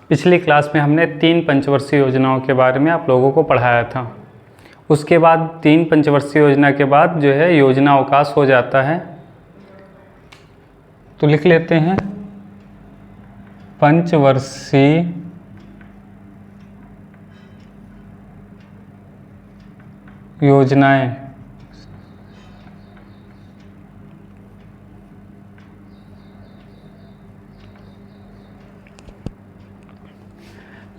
पिछली क्लास में हमने 3 पंचवर्षीय योजनाओं के बारे में आप लोगों को पढ़ाया था। उसके बाद 3 पंचवर्षीय योजना के बाद जो है योजना अवकाश हो जाता है। तो लिख लेते हैं पंचवर्षीय योजनाएं।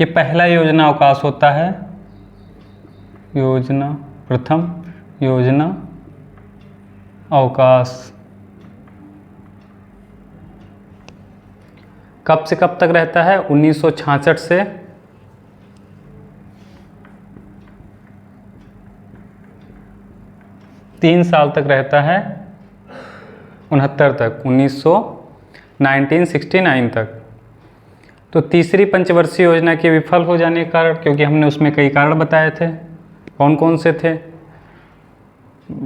ये पहला योजना अवकाश होता है, प्रथम योजना अवकाश। कब से कब तक रहता है? 1966 से 3 साल तक रहता है, 69 तक, 1969 तक। तो तीसरी पंचवर्षीय योजना के विफल हो जाने के कारण, क्योंकि हमने उसमें कई कारण बताए थे, कौन कौन से थे?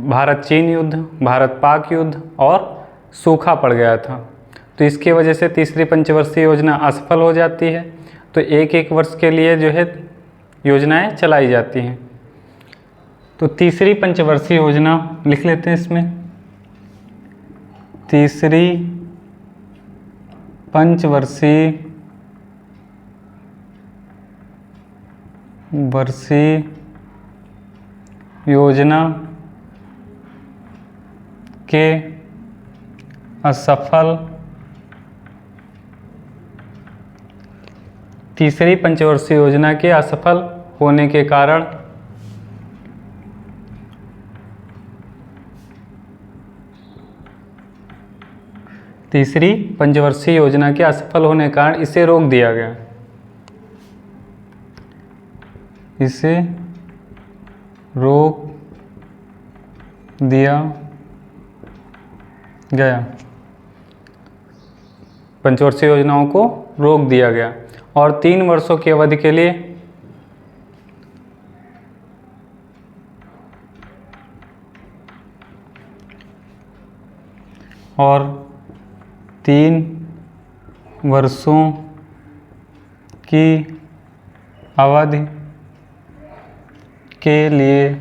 भारत चीन युद्ध, भारत पाक युद्ध और सूखा पड़ गया था। तो इसकी वजह से तीसरी पंचवर्षीय योजना असफल हो जाती है। तो एक एक वर्ष के लिए जो है योजनाएं चलाई जाती हैं। तो तीसरी पंचवर्षीय योजना लिख लेते हैं इसमें, तीसरी पंचवर्षीय योजना के असफल, तीसरी पंचवर्षीय योजना के असफल होने के कारण तीसरी पंचवर्षीय योजना के असफल होने के कारण इसे रोक दिया गया। इसे रोक दिया गया, पंचवर्षीय योजनाओं को रोक दिया गया और 3 वर्षों की अवधि के लिए और 3 वर्षों की अवधि के लिए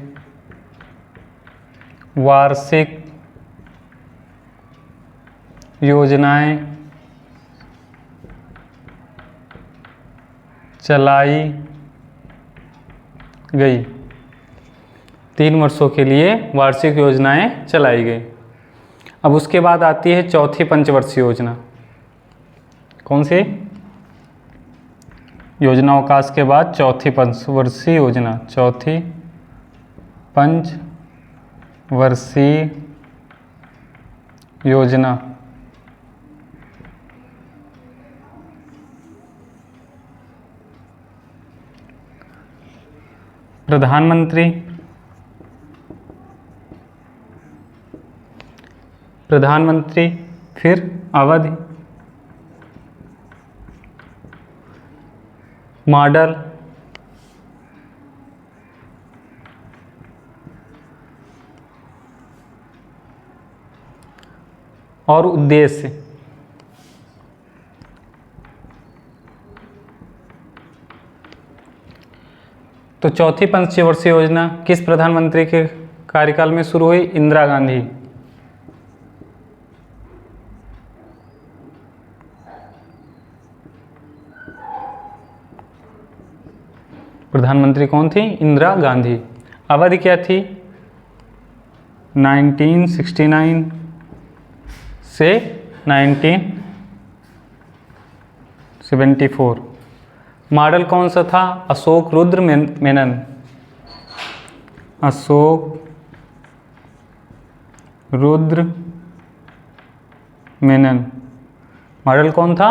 वार्षिक योजनाएं चलाई गई। 3 वर्षों के लिए वार्षिक योजनाएं चलाई गई। अब उसके बाद आती है चौथी पंचवर्षीय योजना। कौन सी? योजना अवकाश के बाद चौथी पंचवर्षीय योजना, चौथी पंचवर्षीय योजना। प्रधानमंत्री फिर अवधि, मॉडल, और उद्देश्य। तो चौथी पंचवर्षीय योजना किस प्रधानमंत्री के कार्यकाल में शुरू हुई? इंदिरा गांधी। प्रधानमंत्री कौन थी? इंदिरा गांधी। अवधि क्या थी? 1969 से 1974। मॉडल कौन सा था? अशोक रुद्र मेनन। अशोक रुद्र मेनन मॉडल कौन था?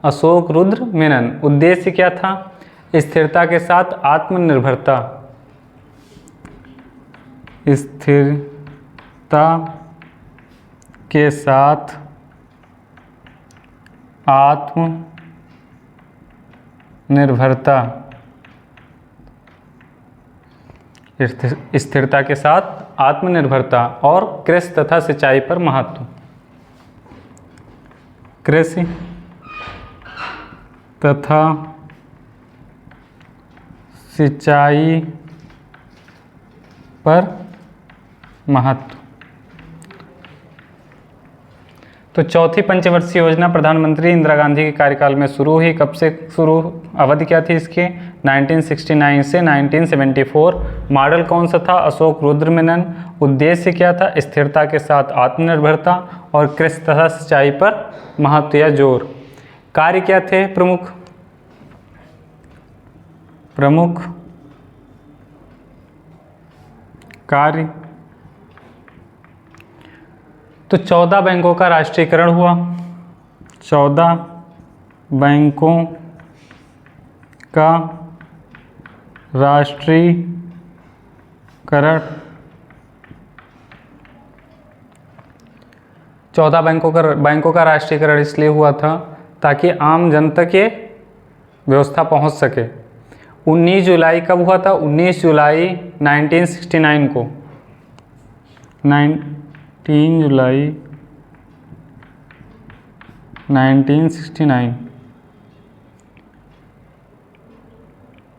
अशोक रुद्र मेनन। उद्देश्य क्या था? स्थिरता के साथ आत्मनिर्भरता, स्थिरता के साथ आत्मनिर्भरता, स्थिरता के साथ आत्मनिर्भरता और कृषि तथा सिंचाई पर महत्व। कृषि तथा सिंचाई पर महत्व। तो चौथी पंचवर्षीय योजना प्रधानमंत्री इंदिरा गांधी के कार्यकाल में शुरू हुई। कब से शुरू, अवधि क्या थी इसकी? 1969 से 1974। मॉडल कौन सा था? अशोक रुद्र मेनन। उद्देश्य क्या था? स्थिरता के साथ आत्मनिर्भरता और कृषि तथा सिंचाई पर महत्व या जोर। कार्य क्या थे प्रमुख? कार्य तो 14 बैंकों का राष्ट्रीयकरण हुआ। 14 बैंकों का राष्ट्रीयकरण। 14 बैंकों का राष्ट्रीयकरण इसलिए हुआ था ताकि आम जनता के व्यवस्था पहुंच सके। 19 जुलाई कब हुआ था? 19 जुलाई 1969 को। 19 जुलाई 1969।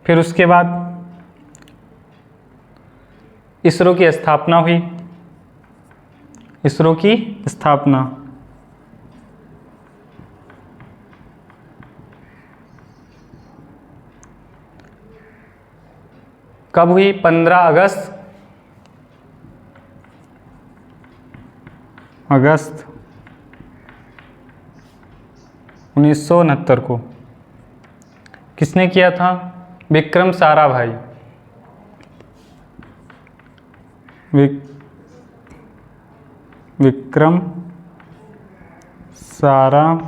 फिर उसके बाद इसरो की स्थापना हुई। इसरो की स्थापना कब हुई? 15 अगस्त 1969 को। किसने किया था? विक्रम साराभाई। विक्रम साराभाई।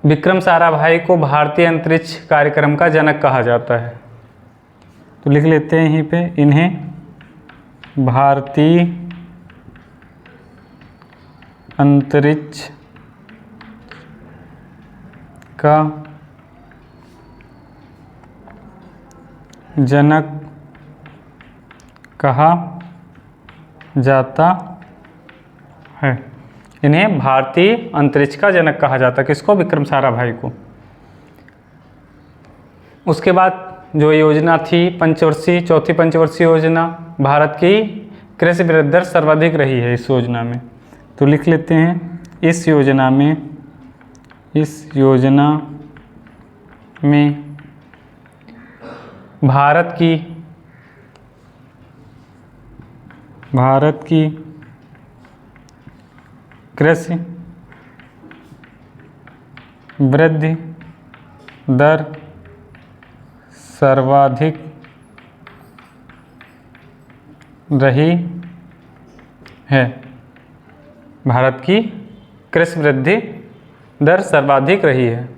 विक्रम साराभाई को भारतीय अंतरिक्ष कार्यक्रम का जनक कहा जाता है। तो लिख लेते हैं यहीं पे, इन्हें भारतीय अंतरिक्ष का जनक कहा जाता है। इन्हें भारतीय अंतरिक्ष का जनक कहा जाता है। किसको? विक्रम साराभाई को। उसके बाद जो योजना थी पंचवर्षीय, चौथी पंचवर्षीय योजना, भारत की कृषि वृद्धि दर सर्वाधिक रही है इस योजना में। तो लिख लेते हैं, इस योजना में भारत की कृषि वृद्धि दर सर्वाधिक रही है। भारत की कृषि वृद्धि दर सर्वाधिक रही है।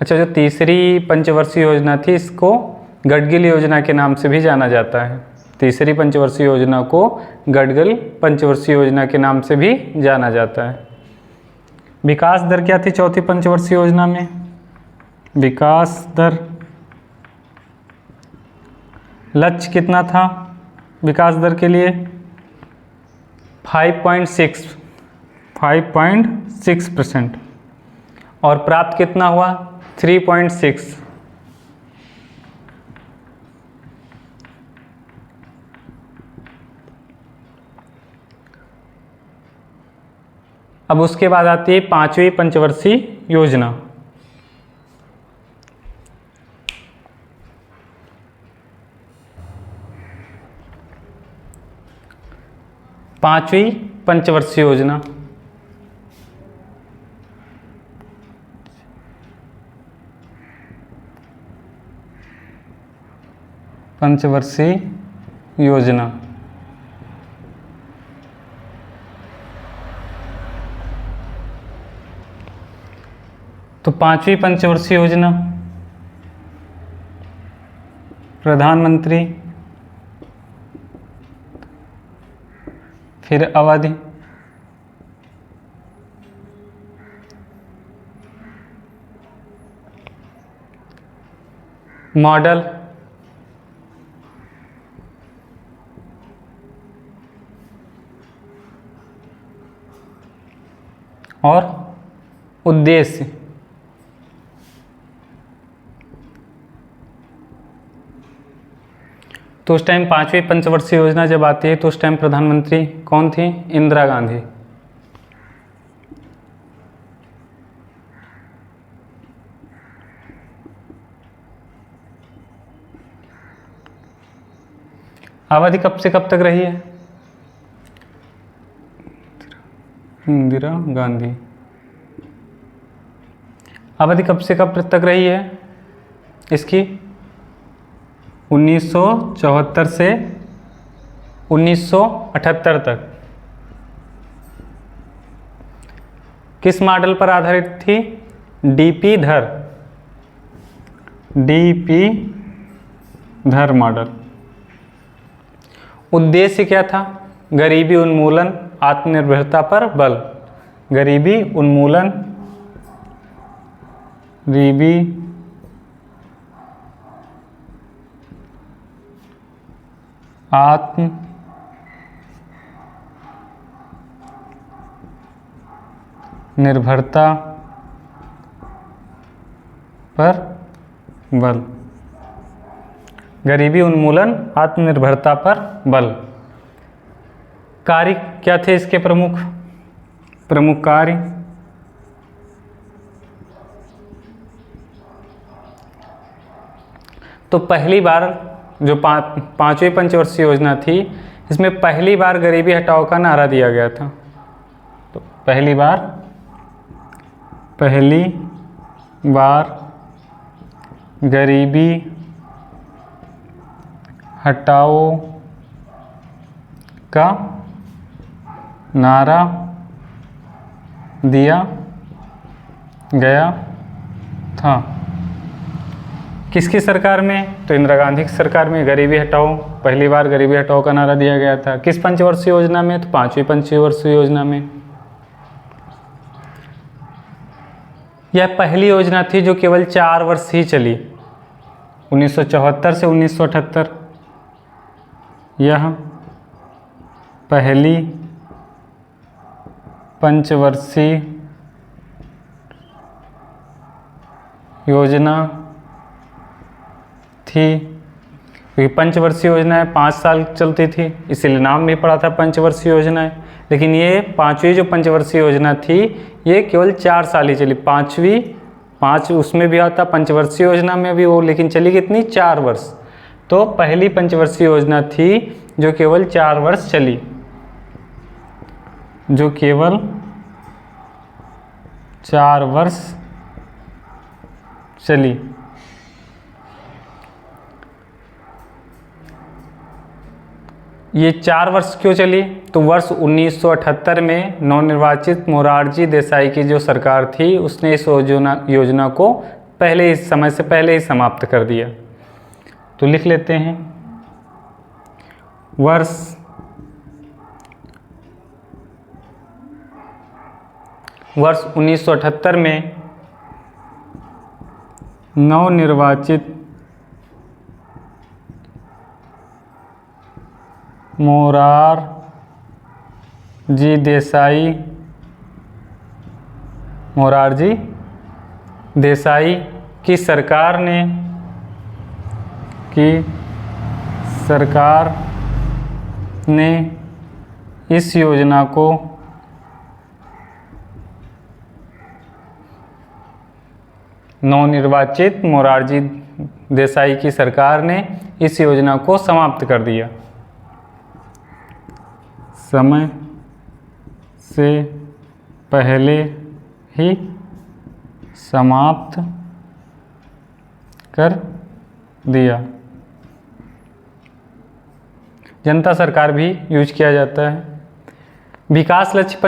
अच्छा, जो तीसरी पंचवर्षीय योजना थी इसको गडगिल योजना के नाम से भी जाना जाता है। तीसरी पंचवर्षीय योजना को गडगिल पंचवर्षीय योजना के नाम से भी जाना जाता है। विकास दर क्या थी चौथी पंचवर्षीय योजना में? विकास दर लक्ष्य कितना था विकास दर के लिए? 5.6%। और प्राप्त कितना हुआ? 3.6। अब उसके बाद आती है पांचवी पंचवर्षीय योजना। पांचवी पंचवर्षीय योजना तो पांचवी पंचवर्षीय योजना प्रधानमंत्री, फिर अवधि, मॉडल, और उद्देश्य। तो उस टाइम 5वीं पंचवर्षीय योजना जब आती है तो उस टाइम प्रधानमंत्री कौन थी? इंदिरा गांधी। अवधि कब से कब तक रही है? इंदिरा गांधी। अवधि कब से कब तक रही है इसकी? 1974 से 1978 तक। किस मॉडल पर आधारित थी? डीपी धर। डीपी धर मॉडल। उद्देश्य क्या था? गरीबी उन्मूलन, आत्मनिर्भरता पर बल। गरीबी उन्मूलन, गरीबी आत्मनिर्भरता पर बल। गरीबी उन्मूलन, आत्मनिर्भरता पर बल। कार्य क्या थे इसके प्रमुख कार्य? तो पहली बार जो 5वीं पंचवर्षीय योजना थी, इसमें पहली बार गरीबी हटाओ का नारा दिया गया था। तो पहली बार गरीबी हटाओ का नारा दिया गया था। किसकी सरकार में? तो इंदिरा गांधी की सरकार में गरीबी हटाओ, पहली बार गरीबी हटाओ का नारा दिया गया था। किस पंचवर्षीय योजना में? तो 5वीं पंचवर्षीय योजना में। यह पहली योजना थी जो केवल 4 वर्ष ही चली, 1974 से 1978। यह पहली पंचवर्षीय योजना थी। क्योंकि पंचवर्षीय योजनाएं 5 साल चलती थी, इसीलिए नाम भी पड़ा था पंचवर्षीय योजनाएं। लेकिन ये 5वीं जो पंचवर्षीय योजना थी, ये केवल 4 साल ही चली। 5 उसमें भी आता, पंचवर्षीय योजना में भी वो, लेकिन चली कितनी? 4 वर्ष। तो पहली पंचवर्षीय योजना थी जो केवल 4 वर्ष चली, जो केवल 4 वर्ष चली। ये 4 वर्ष क्यों चली? तो वर्ष 1978 में नवनिर्वाचित मोरारजी देसाई की जो सरकार थी, उसने इस योजना को इस समय से पहले ही समाप्त कर दिया। तो लिख लेते हैं, वर्ष 1978 में नवनिर्वाचित मोरारजी देसाई की सरकार ने इस योजना को नवनिर्वाचित मोरारजी देसाई की सरकार ने इस योजना को समाप्त कर दिया। समय से पहले ही समाप्त कर दिया। जनता सरकार भी यूज किया जाता है। विकास लक्ष्य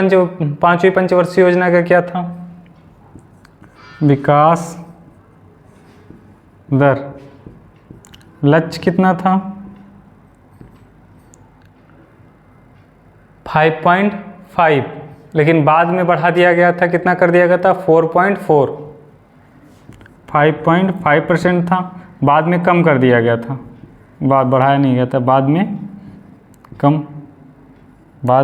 5वीं पंचवर्षीय योजना का क्या था? विकास दर लक्ष्य कितना था? 5.5, लेकिन बाद में बढ़ा दिया गया था। कितना कर दिया गया था? 4.4। 5.5% था, बाद में कम कर दिया गया था। बढ़ाया नहीं गया था, बाद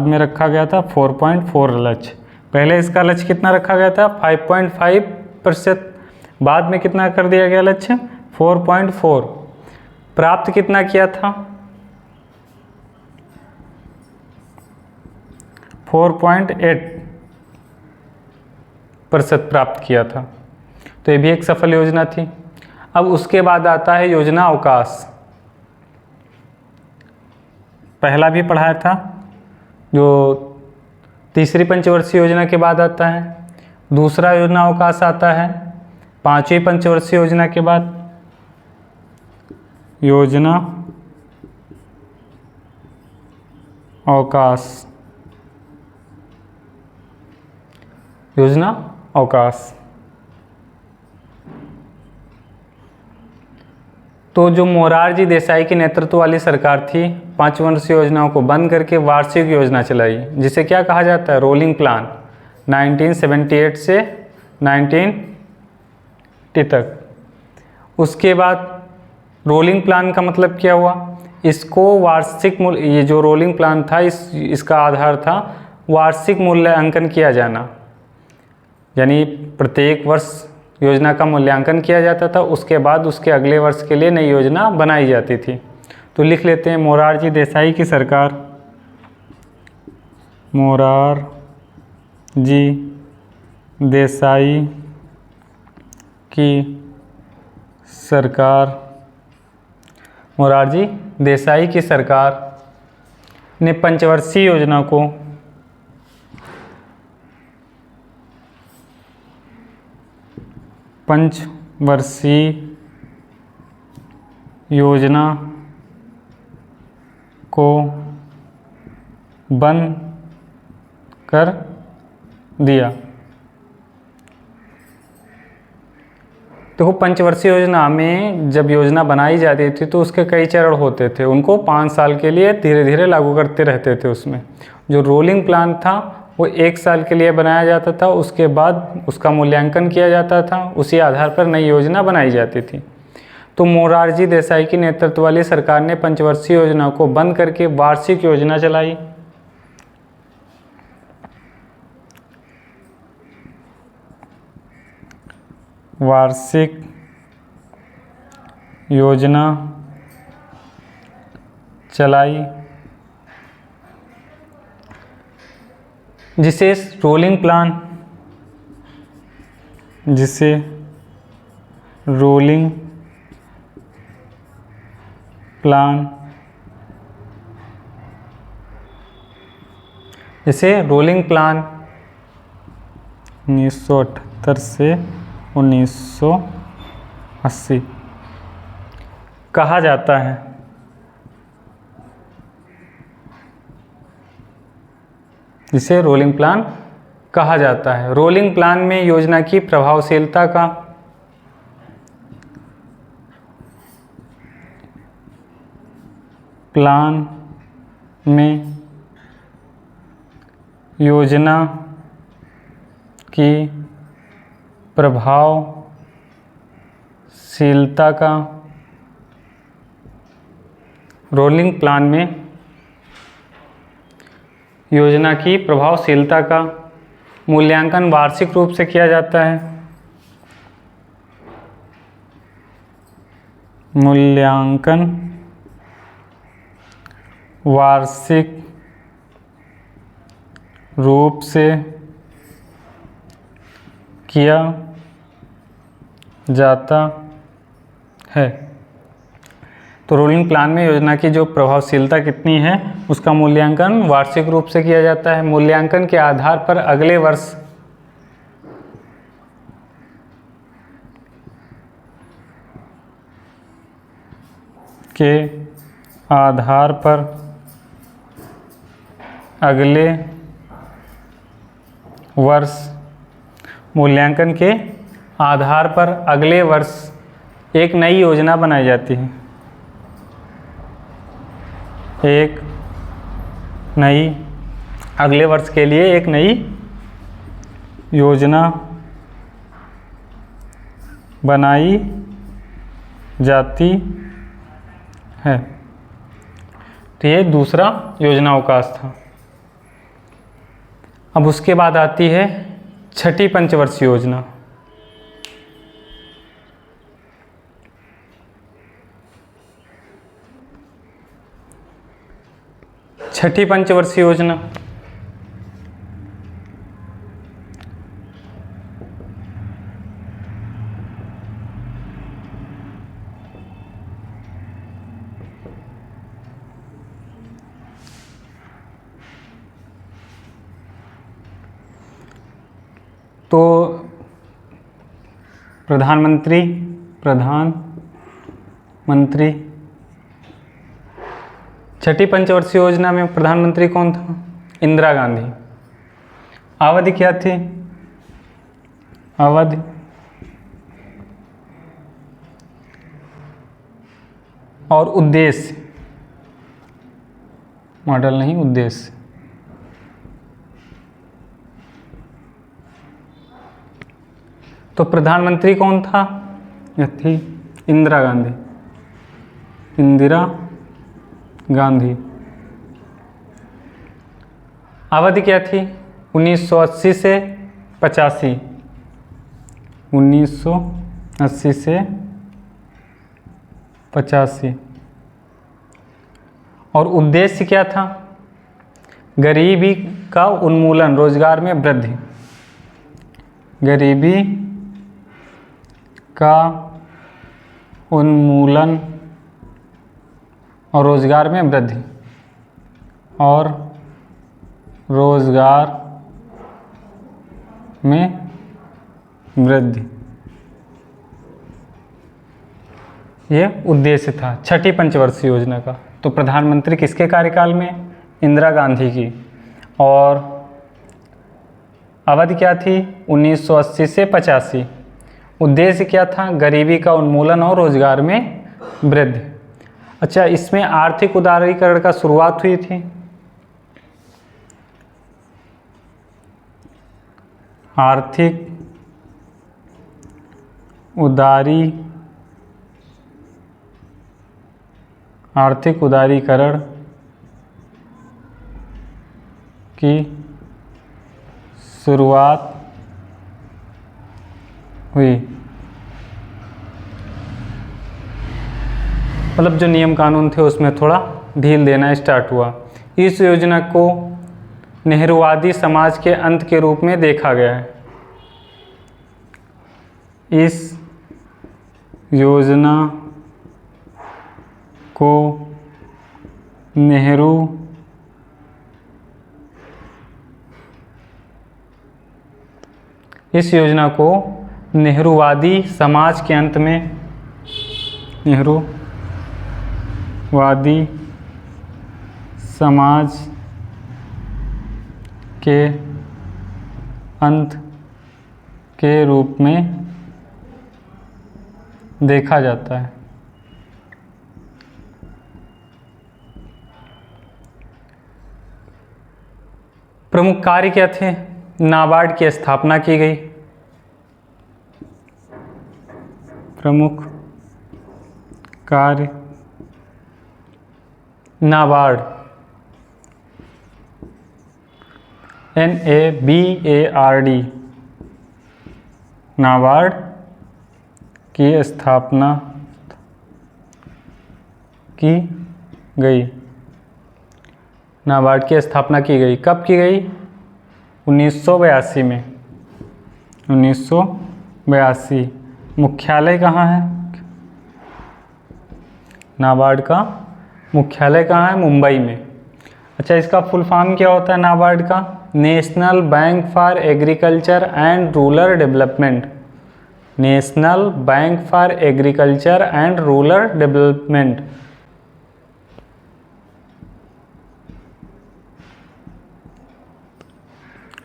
में रखा गया था 4.4 लक्ष्य। पहले इसका लक्ष्य कितना रखा गया था? 5.5%। बाद में कितना कर दिया गया लक्ष्य? 4.4। प्राप्त कितना किया था? 4.8% प्राप्त किया था। तो ये भी एक सफल योजना थी। अब उसके बाद आता है योजना अवकाश। पहला भी पढ़ाया था, जो तीसरी पंचवर्षीय योजना के बाद आता है। दूसरा योजना अवकाश आता है 5वीं पंचवर्षीय योजना के बाद। योजना अवकाश, योजना अवकाश। तो जो मोरारजी देसाई की नेतृत्व वाली सरकार थी, 5 वर्षीय योजनाओं को बंद करके वार्षिक योजना चलाई, जिसे क्या कहा जाता है, रोलिंग प्लान। 1978 से 1980 तक। उसके बाद रोलिंग प्लान का मतलब क्या हुआ, इसको वार्षिक मूल्य, ये जो रोलिंग प्लान था इसका आधार था वार्षिक मूल्यांकन किया जाना, यानी प्रत्येक वर्ष योजना का मूल्यांकन किया जाता था, उसके बाद उसके अगले वर्ष के लिए नई योजना बनाई जाती थी। तो लिख लेते हैं मोरारजी देसाई की सरकार, मोरारजी देसाई की सरकार, मोरारजी देसाई की सरकार ने पंचवर्षीय योजना को पंचवर्षीय योजना को बंद कर दिया। देखो, पंचवर्षीय योजना में जब योजना बनाई जाती थी तो उसके कई चरण होते थे, उनको 5 साल के लिए धीरे धीरे लागू करते रहते थे। उसमें जो रोलिंग प्लान था वो 1 साल के लिए बनाया जाता था, उसके बाद उसका मूल्यांकन किया जाता था, उसी आधार पर नई योजना बनाई जाती थी। तो मोरारजी देसाई की नेतृत्व वाली सरकार ने पंचवर्षीय योजना को बंद करके वार्षिक योजना चलाई। वार्षिक योजना चलाई, जिसे रोलिंग प्लान, जिसे रोलिंग प्लान, जिसे रोलिंग प्लान 1978 से 1980 कहा जाता है। जिसे रोलिंग प्लान कहा जाता है। रोलिंग प्लान में योजना की प्रभावशीलता का प्लान में योजना की प्रभावशीलता का, रोलिंग प्लान में योजना की प्रभावशीलता का मूल्यांकन वार्षिक रूप से किया जाता है। मूल्यांकन वार्षिक रूप से किया जाता है। तो रोलिंग प्लान में योजना की जो प्रभावशीलता कितनी है उसका मूल्यांकन वार्षिक रूप से किया जाता है। मूल्यांकन के आधार पर अगले वर्ष के आधार पर अगले वर्ष, मूल्यांकन के आधार पर अगले वर्ष एक नई योजना बनाई जाती है। एक नई, अगले वर्ष के लिए एक नई योजना बनाई जाती है। तो ये दूसरा योजना अवकाश था। अब उसके बाद आती है छठी पंचवर्षीय योजना। छठी पंचवर्षीय योजना तो प्रधानमंत्री छठी पंचवर्षीय योजना में प्रधानमंत्री कौन था? इंदिरा गांधी। अवधि क्या थी? अवधि और उद्देश्य, मॉडल नहीं उद्देश्य। तो प्रधानमंत्री कौन था? यह थी इंदिरा गांधी। इंदिरा गांधी। अवधि क्या थी? 1980 से 85। 1980 से 85। और उद्देश्य क्या था? गरीबी का उन्मूलन, रोजगार में वृद्धि। गरीबी का उन्मूलन और रोजगार में वृद्धि। और रोजगार में वृद्धि, ये उद्देश्य था छठी पंचवर्षीय योजना का। तो प्रधानमंत्री किसके कार्यकाल में? इंदिरा गांधी की। और अवधि क्या थी? 1980 से 85। उद्देश्य क्या था? गरीबी का उन्मूलन और रोजगार में वृद्धि। अच्छा, इसमें आर्थिक उदारीकरण का शुरुआत हुई थी। आर्थिक उदारीकरण की शुरुआत हुई। मतलब जो नियम कानून थे उसमें थोड़ा ढील देना स्टार्ट हुआ। इस योजना को नेहरूवादी समाज के अंत के रूप में देखा गया है। इस योजना को नेहरूवादी समाज के अंत में, नेहरूवादी समाज के अंत के रूप में देखा जाता है। प्रमुख कार्य क्या थे? नाबार्ड की स्थापना की गई। प्रमुख कार्य नाबार्ड, NABARD, नाबार्ड की स्थापना की गई। नाबार्ड की स्थापना की गई। कब की गई? 1982 में। 1982। मुख्यालय कहाँ है? नाबार्ड का मुख्यालय कहाँ है? मुंबई में। अच्छा, इसका फुल फॉर्म क्या होता है नाबार्ड का? National bank for agriculture and rural development. National bank for agriculture and rural development.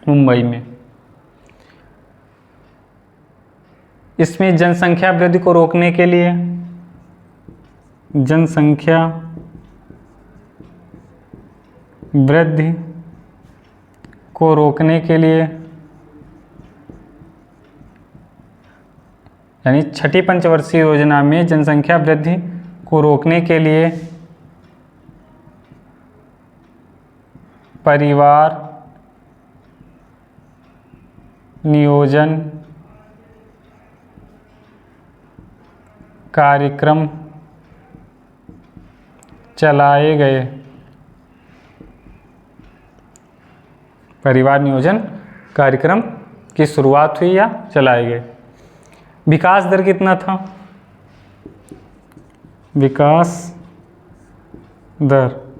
Mumbai में। इसमें जनसंख्या वृद्धि को रोकने के लिए, जनसंख्या वृद्धि को रोकने के लिए, यानी छठी पंचवर्षीय योजना में जनसंख्या वृद्धि को रोकने के लिए परिवार नियोजन कार्यक्रम चलाए गए। परिवार नियोजन कार्यक्रम की शुरुआत हुई या चलाए गए। विकास दर कितना था? विकास दर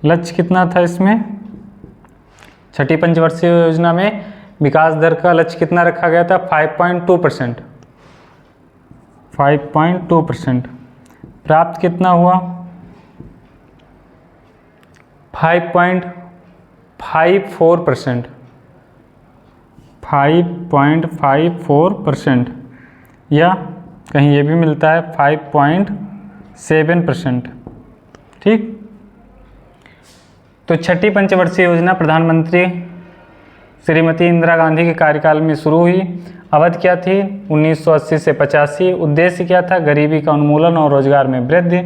लक्ष्य कितना था इसमें? छठी पंचवर्षीय योजना में विकास दर का लक्ष्य कितना रखा गया था? 5.2%। 5.2%। प्राप्त कितना हुआ? 5.54%। 5.54%, या कहीं ये भी मिलता है 5.7%। ठीक। तो छठी पंचवर्षीय योजना प्रधानमंत्री श्रीमती इंदिरा गांधी के कार्यकाल में शुरू हुई। अवधि क्या थी? 1980 से 85। उद्देश्य क्या था? गरीबी का उन्मूलन और रोजगार में वृद्धि।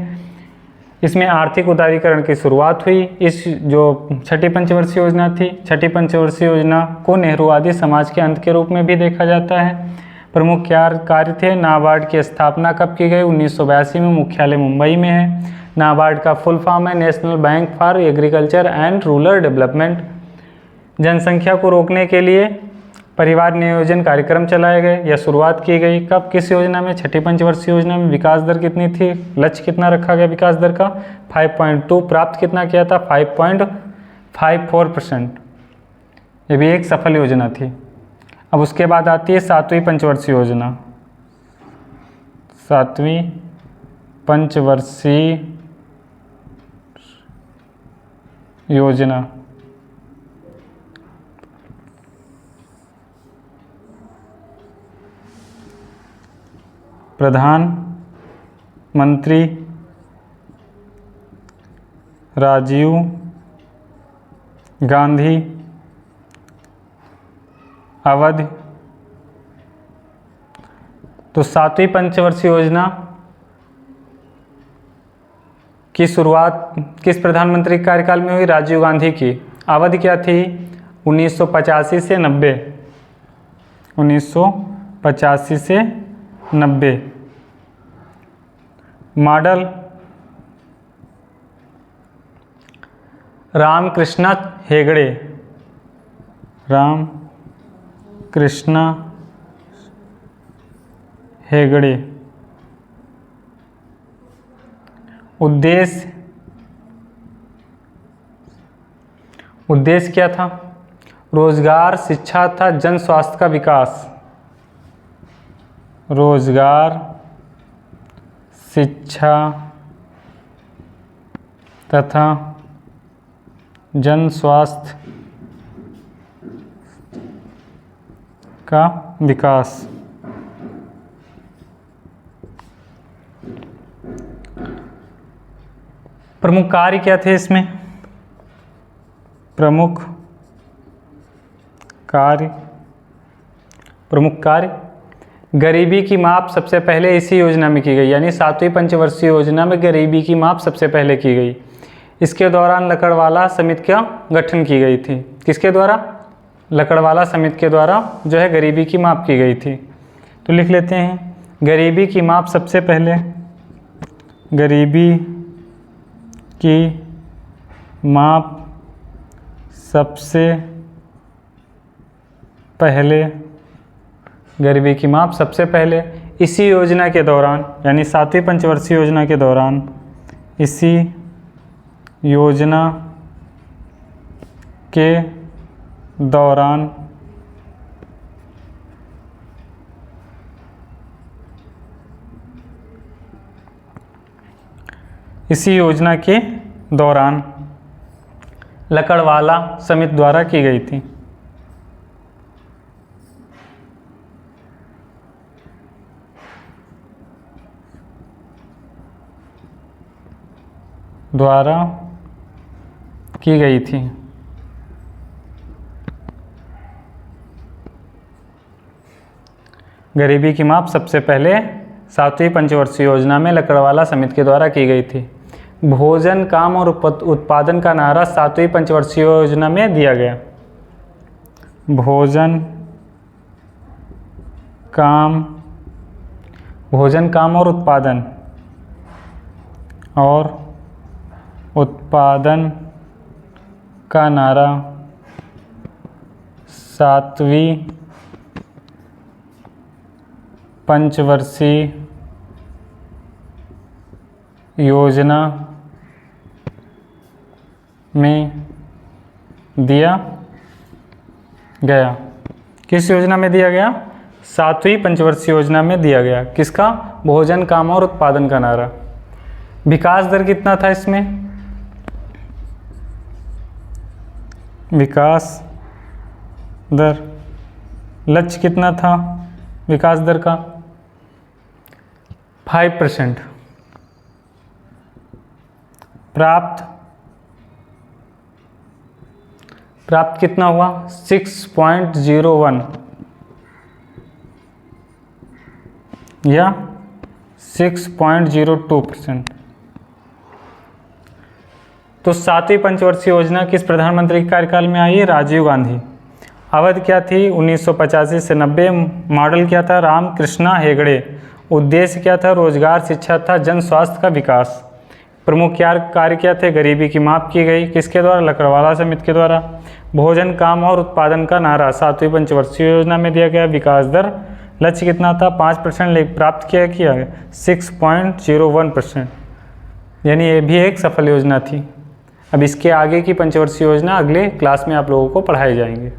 इसमें आर्थिक उदारीकरण की शुरुआत हुई। इस जो छठी पंचवर्षीय योजना थी, छठी पंचवर्षीय योजना को नेहरूवादी समाज के अंत के रूप में भी देखा जाता है। प्रमुख कार्य थे। नाबार्ड की स्थापना कब की गई? 1982 में। मुख्यालय मुंबई में है। नाबार्ड का फुल फॉर्म है national bank for agriculture and rural development. जनसंख्या को रोकने के लिए परिवार नियोजन कार्यक्रम चलाए गए या शुरुआत की गई। कब? किस योजना में? छठी पंचवर्षीय योजना में। विकास दर कितनी थी? लक्ष्य कितना रखा गया विकास दर का? 5.2। प्राप्त कितना किया था? 5.54%। ये भी एक सफल योजना थी। अब उसके बाद आती है 7वीं पंचवर्षीय योजना। 7वीं पंचवर्षीय योजना। प्रधानमंत्री राजीव गांधी अवधि। तो 7वीं पंचवर्षीय योजना की शुरुआत किस प्रधानमंत्री के कार्यकाल में हुई? राजीव गांधी की। अवधि क्या थी? 1985 से 90। 1985 से 90। मॉडल रामकृष्ण हेगड़े। रामकृष्ण हेगड़े। उद्देश्य क्या था? रोजगार, शिक्षा था जन स्वास्थ्य का विकास। रोजगार, शिक्षा तथा जन स्वास्थ्य का विकास। प्रमुख कार्य क्या थे इसमें? प्रमुख कार्य गरीबी की माप सबसे पहले इसी योजना में की गई, यानी 7वीं पंचवर्षीय योजना में गरीबी की माप सबसे पहले की गई। इसके दौरान लकड़वाला समिति का गठन की गई थी। किसके द्वारा? लकड़वाला समिति के द्वारा जो है गरीबी की माप की गई थी। तो लिख लेते हैं, गरीबी की माप सबसे पहले, गरीबी की माप सबसे पहले, गरीबी की माप सबसे पहले इसी योजना के दौरान, यानी 7वीं पंचवर्षीय योजना के दौरान, इसी योजना के दौरान लकड़वाला समिति द्वारा की गई थी। गरीबी की माप सबसे पहले 7वीं पंचवर्षीय योजना में लकड़वाला समिति के द्वारा की गई थी। भोजन, काम और उत्पादन का नारा 7वीं पंचवर्षीय योजना में दिया गया। भोजन, काम और उत्पादन का नारा 7वीं पंचवर्षीय योजना में दिया गया। किस योजना में दिया गया? 7वीं पंचवर्षीय योजना में दिया गया। किसका? भोजन, काम और उत्पादन का नारा। विकास दर कितना था इसमें? विकास दर, लक्ष्य कितना था विकास दर का? 5%। प्राप्त कितना हुआ? 6.01 या 6.02%। तो 7वीं पंचवर्षीय योजना किस प्रधानमंत्री के कार्यकाल में आई है? राजीव गांधी। अवधि क्या थी? 1985 से 90। मॉडल क्या था? रामकृष्णा हेगड़े। उद्देश्य क्या था? रोजगार, शिक्षा था जन स्वास्थ्य का विकास। प्रमुख कार्य क्या थे? गरीबी की माप की गई। किसके द्वारा? लकड़वाला समिति के द्वारा। भोजन, काम और उत्पादन का नारा 7वीं पंचवर्षीय योजना में दिया गया। विकास दर, लक्ष्य कितना था? 5%, प्राप्त किया 6.01%, यानी ये भी एक सफल योजना थी। अब इसके आगे की पंचवर्षीय योजना अगले क्लास में आप लोगों को पढ़ाई जाएंगे।